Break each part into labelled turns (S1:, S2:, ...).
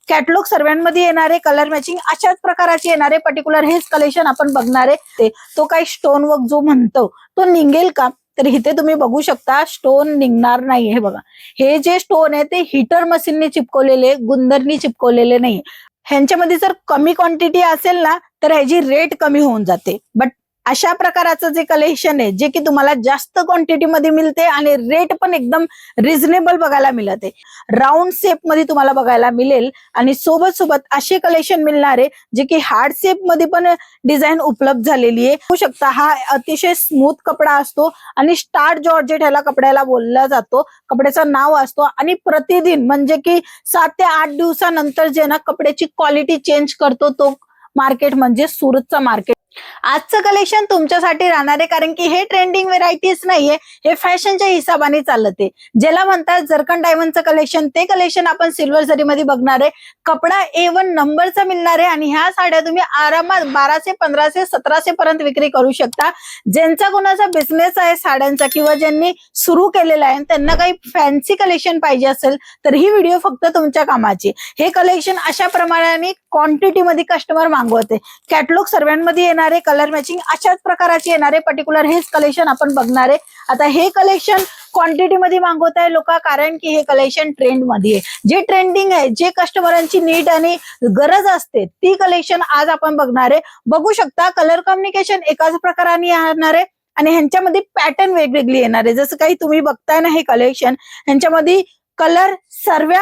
S1: Catalogue सर्वांमध्ये येणारे colour matching अशाच प्रकारचे येणारे पर्टिक्युलर हेच कलेक्शन आपण बघणार आहे। तो काही स्टोन वर्क जो म्हणतो तो निघेल का, तर इथे तुम्ही बघू शकता स्टोन निघणार नाही। हे बघा, हे जे स्टोन आहे ते हीटर मशीनने चिपकवलेले, गुंदरनी चिपकवलेले नाही। ह्यांच्यामध्ये जर कमी क्वांटिटी असेल ना तर ह्याची रेट कमी होऊन जाते। बट अशा प्रकारचं जे कलेक्शन आहे जे की तुम्हाला जास्त क्वांटिटी मध्ये मिळते आणि रेट पण एकदम रिझनेबल बघायला मिळते। राऊंड शेप मध्ये तुम्हाला बघायला मिळेल आणि सोबत सोबत असे कलेक्शन मिळणार आहे जे की हार्ड शेप मध्ये पण डिझाईन उपलब्ध झालेली आहे। बघू शकता हा अतिशय स्मूथ कपडा असतो आणि स्टार जॉर्जेट ह्याला कपड्याला बोलला जातो, कपड्याचं नाव असतो। आणि प्रतिदिन म्हणजे की 7 ते 8 दिवसानंतर जे ना कपड्याची क्वालिटी चेंज करतो तो मार्केट म्हणजे सुरतचा मार्केट। आजचं कलेक्शन तुमच्यासाठी राहणार आहे, कारण की हे ट्रेंडिंग व्हेरायटीज नाहीये, हे फॅशनच्या हिसाबाने चालते। ज्याला म्हणतात जरकन डायमंडचं कलेक्शन, ते कलेक्शन आपण सिल्वर जरीमध्ये बघणार आहे। कपडा A1 नंबरचा मिळणार आहे आणि ह्या साड्या तुम्ही आरामात 1200, 1500, 1700 पर्यंत विक्री करू शकता। ज्यांचा कोणाचा बिझनेस आहे साड्यांचा किंवा ज्यांनी सुरू केलेला आहे त्यांना काही फॅन्सी कलेक्शन पाहिजे असेल तर ही व्हिडिओ फक्त तुमच्या कामाची। हे कलेक्शन अशा प्रमाणाने क्वांटिटी मध्ये कस्टमर मागवते। कॅटलॉग सर्वांमध्ये येणारे कलर मॅचिंग अशाच प्रकारचे येणारे पर्टिक्युलर हेच कलेक्शन आपण बघणार आहे। आता हे कलेक्शन क्वांटिटी मध्ये मागवताय लोक, कारण की हे कलेक्शन ट्रेंड मध्ये आहे, जे ट्रेंडिंग आहे, जे कस्टमरांची नीड आणि गरज असते ती कलेक्शन आज आपण बघणार आहे। बघू शकता कलर कॉम्बिनेशन एकाच प्रकाराने येणार आहे आणि ह्यांच्यामध्ये पॅटर्न वेगवेगळी येणार आहे। जसं काही तुम्ही बघताय ना हे कलेक्शन, ह्यांच्यामध्ये कलर सर्व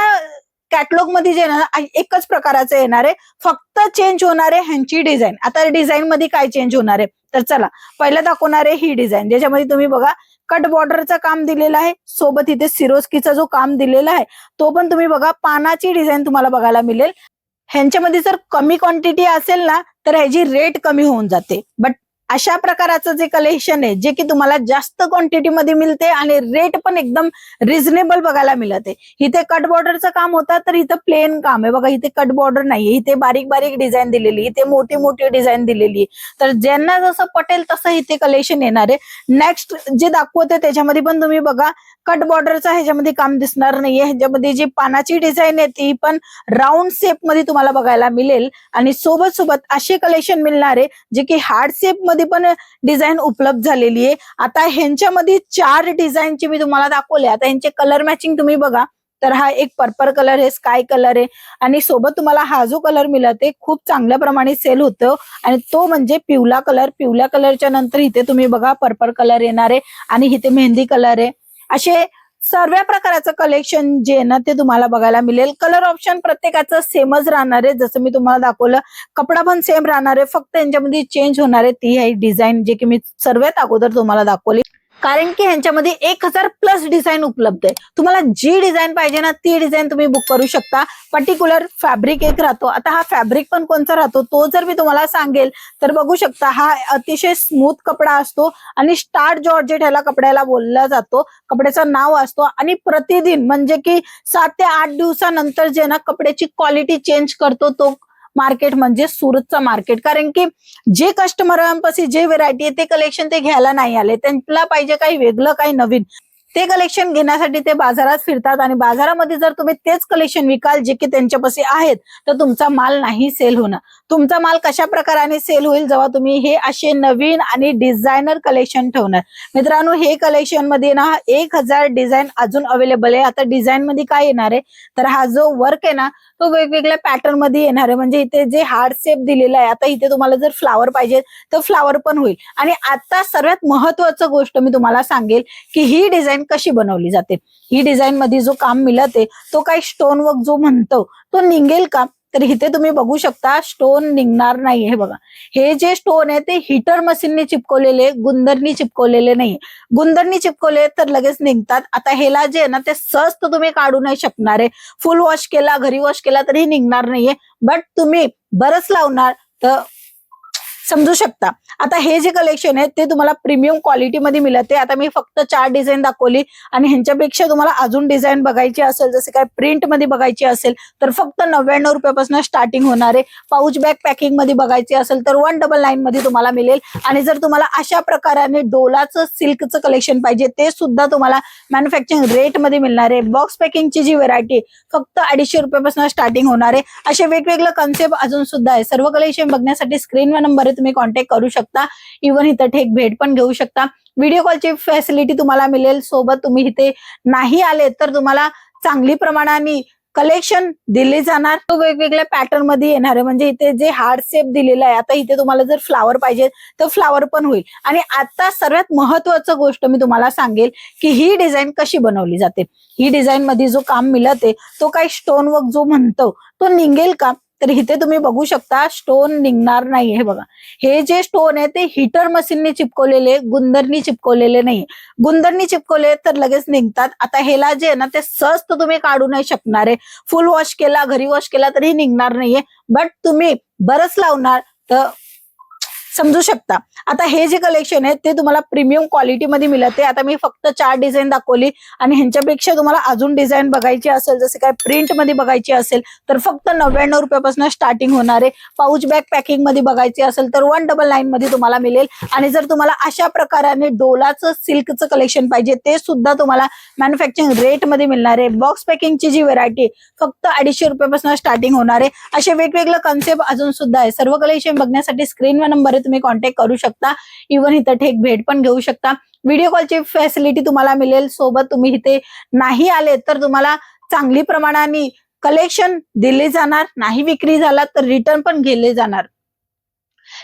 S1: कॅटलॉग मध्ये जे ना एकच प्रकाराचं येणार आहे, फक्त चेंज होणार आहे ह्यांची डिझाईन। आता डिझाईन मध्ये काय चेंज होणार आहे तर चला पहिला दाखवणार आहे ही डिझाईन, ज्याच्यामध्ये तुम्ही बघा कट बॉर्डरचं काम दिलेलं आहे, सोबत इथे सिरोस्कीचा जो काम दिलेला आहे तो पण तुम्ही बघा, पानाची डिझाईन तुम्हाला बघायला मिळेल। ह्यांच्यामध्ये जर कमी क्वांटिटी असेल ना तर ह्याची रेट कमी होऊन जाते। बट अशा प्रकारचं जे कलेक्शन आहे जे की तुम्हाला जास्त क्वांटिटी मध्ये मिळते आणि रेट पण एकदम रिझनेबल बघायला मिळते। इथे कट बॉर्डरचं काम होतं तर इथं प्लेन काम आहे बघा, इथे कट बॉर्डर नाहीये, इथे बारीक बारीक डिझाईन दिलेली, इथे मोठी मोठी डिझाईन दिलेली। तर ज्यांना जसं पटेल तसं इथे कलेक्शन येणार आहे। नेक्स्ट जे दाखवते त्याच्यामध्ये पण तुम्ही बघा कट बॉर्डरचा ह्याच्यामध्ये काम दिसणार नाहीये, ह्याच्यामध्ये जी पानाची डिझाईन आहे ती पण राऊंड शेप मध्ये तुम्हाला बघायला मिळेल आणि सोबत सोबत असे कलेक्शन मिळणार आहे जे की हार्ड शेप मध्ये पण डिझाईन उपलब्ध झालेली आहे। आता ह्यांच्यामध्ये 4 डिझाईनची मी तुम्हाला दाखवले। आता ह्यांचे कलर मॅचिंग तुम्ही बघा, तर हा एक पर्पल कलर आहे, स्काय कलर आहे आणि सोबत तुम्हाला हा जो कलर मिळते खूप चांगल्या प्रमाणे सेल होतो आणि तो म्हणजे पिवळा कलर। पिवळ्या कलरच्या नंतर इथे तुम्ही बघा पर्पल कलर येणार आहे आणि इथे मेहंदी कलर आहे। असे सर्व प्रकारचं कलेक्शन जे आहे ना ते तुम्हाला बघायला मिळेल। कलर ऑप्शन प्रत्येकाचं सेमच राहणार आहे, जसं मी तुम्हाला दाखवलं, कपडा पण सेम राहणार आहे, फक्त यांच्यामध्ये चेंज होणार आहे ती आहे डिझाईन, जे की मी सर्वात अगोदर तुम्हाला दाखवली। कारण की ह्यांच्यामध्ये 1000 प्लस डिझाईन उपलब्ध आहे। तुम्हाला जी डिझाईन पाहिजे ना ती डिझाईन तुम्ही बुक करू शकता। पर्टिक्युलर फॅब्रिक एक राहतो, आता हा फॅब्रिक पण कोणता राहतो तो जर मी तुम्हाला सांगेल तर बघू शकता हा अतिशय स्मूथ कपडा असतो आणि स्टार जॉर्जेट ह्याला कपड्याला बोलला जातो, कपड्याचं नाव असतो। आणि प्रतिदिन म्हणजे की 7 ते 8 दिवसानंतर जे ना कपड्याची क्वालिटी चेंज करतो तो मार्केट म्हणजे सुरतचा मार्केट। कारण की जे कस्टमरांपाशी जे व्हेरायटी आहे ते कलेक्शन ते घ्यायला नाही आले, त्यांना पाहिजे काही वेगळं काही नवीन, ते कलेक्शन घेण्यासाठी ते बाजारात फिरतात आणि बाजारामध्ये जर तुम्ही तेच कलेक्शन विकाल जे की त्यांच्यापाशी आहेत तर तुमचा माल नाही सेल होणार। तुमचा माल कशा प्रकाराने सेल होईल जेव्हा तुम्ही हे असे नवीन आणि डिझायनर कलेक्शन ठेवणार। मित्रांनो हे कलेक्शन मध्ये ना 1000 डिझाईन अजून अवेलेबल आहे। आता डिझाईन मध्ये काय येणार आहे तर हा जो वर्क आहे ना तो वेगवेगळ्या पॅटर्न मध्ये येणार आहे, म्हणजे इथे जे हार्ड शेप दिलेला आहे, आता इथे तुम्हाला जर फ्लावर पाहिजे तर फ्लावर पण होईल। आणि आता सर्वात महत्वाचं गोष्ट मी तुम्हाला सांगेल की ही डिझाईन कशी बनवली जाते। ही डिझाईन मध्ये जो काम मिळते तो काही स्टोन वर्क जो म्हणतो तो निघेल का, तर इथे तुम्ही बघू शकता स्टोन निघणार नाही। हे बघा, हे जे स्टोन आहे ते हीटर मशीनने चिपकवलेले, गुंदरनी चिपकवलेले नाही। गुंदरनी चिपकवले तर लगेच निघतात। आता ह्याला जे आहे ना ते सहज तर तुम्ही काढू नाही शकणार आहे, फुल वॉश केला, घरी वॉश केला तरी निघणार नाहीये। बट तुम्ही बरंच लावणार तर समजू शकता। आता हे जे कलेक्शन आहे ते तुम्हाला प्रीमियम क्वालिटीमध्ये मिळते। आता मी फक्त 4 डिझाईन दाखवली आणि ह्यांच्यापेक्षा तुम्हाला अजून डिझाईन बघायची असेल, जसे काय प्रिंट मध्ये बघायची असेल तर फक्त 99 रुपयापासून स्टार्टिंग होणार आहे। पाऊच बॅग पॅकिंग मध्ये बघायची असेल तर 199 मध्ये तुम्हाला मिळेल। आणि जर तुम्हाला अशा प्रकाराने डोलाचं सिल्कचं कलेक्शन पाहिजे ते सुद्धा तुम्हाला मॅन्युफॅक्चरिंग रेट मध्ये मिळणार आहे। बॉक्स पॅकिंगची जी व्हरायटी फक्त 250 रुपयापासून स्टार्टिंग होणार आहे। असे वेगवेगळे कन्सेप्ट अजून सुद्धा आहे। सर्व कलेक्शन बघण्यासाठी स्क्रीनवर नंबर तुम्ही कॉन्टॅक्ट करू शकता। इव्हन इथं थेट भेट पण घेऊ शकता। व्हिडिओ कॉलची फॅसिलिटी तुम्हाला मिळेल। सोबत तुम्ही इथे नाही आले तर तुम्हाला चांगली प्रमाणाने कलेक्शन दिले जाणार। तो वेगवेगळ्या पॅटर्न मध्ये येणार आहे। म्हणजे इथे जे हार्ट शेप दिलेला आहे, आता इथे तुम्हाला जर फ्लावर पाहिजे तर फ्लावर पण होईल। आणि आता सर्वात महत्वाचं गोष्ट मी तुम्हाला सांगेल की ही डिझाईन कशी बनवली जाते। ही डिझाईन मध्ये जो काम मिळते तो काही स्टोन वर्क जो म्हणतो तो निघेल का, तर इथे तुम्ही बघू शकता स्टोन निघणार नाही। हे बघा, हे जे स्टोन आहे ते हीटर मशीनने चिपकवलेले, गुंदरनी चिपकवलेले नाही। गुंदरनी चिपकवले तर लगेच निघतात। आता हेला जे आहे ना ते सहज तर तुम्ही काढू नाही शकणार आहे। फुल वॉश केला, घरी वॉश केला तरी निघणार नाहीये। बट तुम्ही बरंच लावणार तर समजू शकता। आता हे जे कलेक्शन आहे ते तुम्हाला प्रीमियम क्वालिटीमध्ये मिळते। आता मी फक्त 4 डिझाईन दाखवली आणि ह्यांच्यापेक्षा तुम्हाला अजून डिझाईन बघायची असेल, जसे काय प्रिंट मध्ये बघायची असेल तर फक्त 99 रुपयापासून स्टार्टिंग होणार आहे। पाऊच बॅग पॅकिंग मध्ये बघायची असेल तर 199 मध्ये तुम्हाला मिळेल। आणि जर तुम्हाला अशा प्रकाराने डोलाचं सिल्कचं कलेक्शन पाहिजे ते सुद्धा तुम्हाला मॅन्युफॅक्चरिंग रेट मध्ये मिळणार आहे। बॉक्स पॅकिंगची जी व्हरायटी फक्त 250 रुपयापासून स्टार्टिंग होणार आहे। असे वेगवेगळे कन्सेप्ट अजून सुद्धा आहे। सर्व कलेक्शन बघण्यासाठी स्क्रीनवर नंबर तुम्ही कॉन्टॅक्ट करू शकता। इव्हन इथं थेट भेट पण घेऊ शकता। व्हिडिओ कॉलची फॅसिलिटी तुम्हाला मिळेल। सोबत तुम्ही इथे नाही आले तर तुम्हाला चांगली प्रमाणाने कलेक्शन दिले जाणार। नाही विक्री झाला तर रिटर्न पण घेतले जाणार।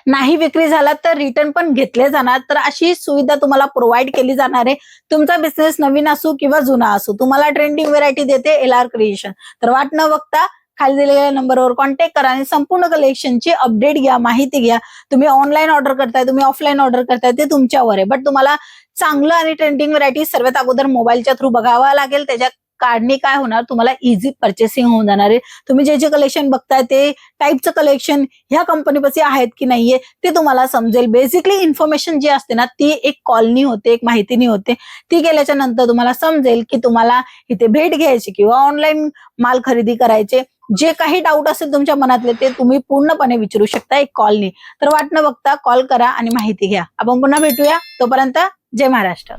S1: नाही विक्री झाला तर रिटर्न पण घेतले जाणार। तर अशी सुविधा तुम्हाला प्रोव्हाइड केली जाणार आहे। तुमचा बिझनेस नवीन असो किंवा जुना असो, तुम्हाला ट्रेंडिंग व्हरायटी देते LR क्रिएशन। तर वाट न बघता खाली दिलेल्या नंबरवर कॉन्टॅक्ट करा आणि संपूर्ण कलेक्शनची अपडेट घ्या, माहिती घ्या। तुम्ही ऑनलाईन ऑर्डर करताय, तुम्ही ऑफलाईन ऑर्डर करताय ते तुमच्यावर आहे। बट तुम्हाला चांगलं आणि ट्रेंडिंग व्हरायटी सर्वात अगोदर मोबाईलच्या थ्रू बघावा लागेल। त्याच्या काढणी काय होणार, तुम्हाला इझी पर्चेसिंग होऊन जाणार आहे। तुम्ही जे जे कलेक्शन बघताय ते टाईपचं कलेक्शन ह्या कंपनीपाशी आहेत की नाहीये ते तुम्हाला समजेल। बेसिकली इन्फॉर्मेशन जी असते ना ती एक कॉलनी होते, एक माहितीनी होते। ती केल्याच्या नंतर तुम्हाला समजेल की तुम्हाला इथे भेट घ्यायची किंवा ऑनलाईन माल खरेदी करायचे। जे काही डाऊट असेल तुमच्या मनातले ते तुम्ही पूर्णपणे विचारू शकता एक कॉलनी। तर वाट न बघता कॉल करा आणि माहिती घ्या। आपण पुन्हा भेटूया, तोपर्यंत जय महाराष्ट्र।